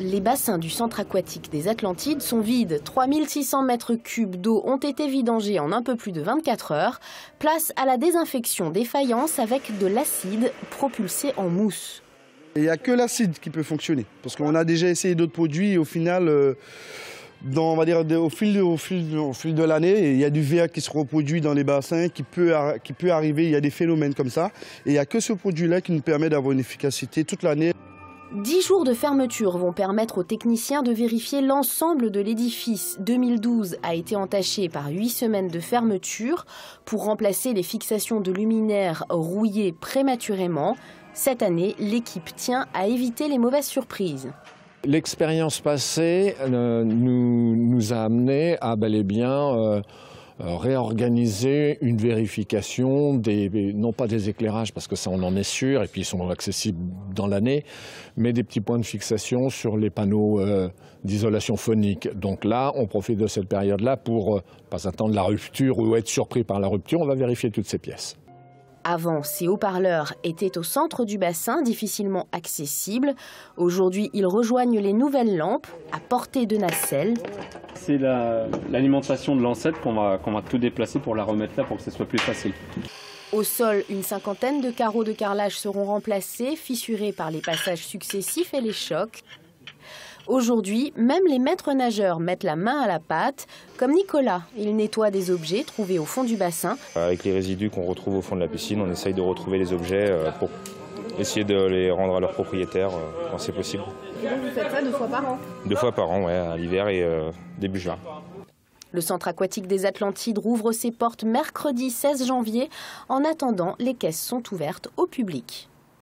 Les bassins du centre aquatique des Atlantides sont vides. 3600 mètres cubes d'eau ont été vidangés en un peu plus de 24 heures. Place à la désinfection des faïences avec de l'acide propulsé en mousse. Il n'y a que l'acide qui peut fonctionner. Parce qu'on a déjà essayé d'autres produits et au final, on va dire, au fil de l'année, il y a du verre qui se reproduit dans les bassins, qui peut arriver, il y a des phénomènes comme ça. Et il n'y a que ce produit-là qui nous permet d'avoir une efficacité toute l'année. 10 jours de fermeture vont permettre aux techniciens de vérifier l'ensemble de l'édifice. 2012 a été entaché par 8 semaines de fermeture pour remplacer les fixations de luminaires rouillées prématurément. Cette année, l'équipe tient à éviter les mauvaises surprises. L'expérience passée nous a amené à bel et bien réorganiser une vérification, non pas des éclairages, parce que ça on en est sûr, et puis ils sont accessibles dans l'année, mais des petits points de fixation sur les panneaux d'isolation phonique. Donc là, on profite de cette période-là pour pas attendre la rupture ou être surpris par la rupture, on va vérifier toutes ces pièces. Avant, ces haut-parleurs étaient au centre du bassin, difficilement accessibles. Aujourd'hui, ils rejoignent les nouvelles lampes à portée de nacelle. C'est l'alimentation de l'ancêtre qu'on va tout déplacer pour la remettre là pour que ce soit plus facile. Au sol, une cinquantaine de carreaux de carrelage seront remplacés, fissurés par les passages successifs et les chocs. Aujourd'hui, même les maîtres nageurs mettent la main à la pâte, comme Nicolas. Il nettoie des objets trouvés au fond du bassin. Avec les résidus qu'on retrouve au fond de la piscine, on essaye de retrouver les objets pour essayer de les rendre à leurs propriétaires quand c'est possible. Et donc vous faites ça 2 fois par an? 2 fois par an, ouais, à l'hiver et début juin. Le centre aquatique des Atlantides rouvre ses portes mercredi 16 janvier. En attendant, les caisses sont ouvertes au public.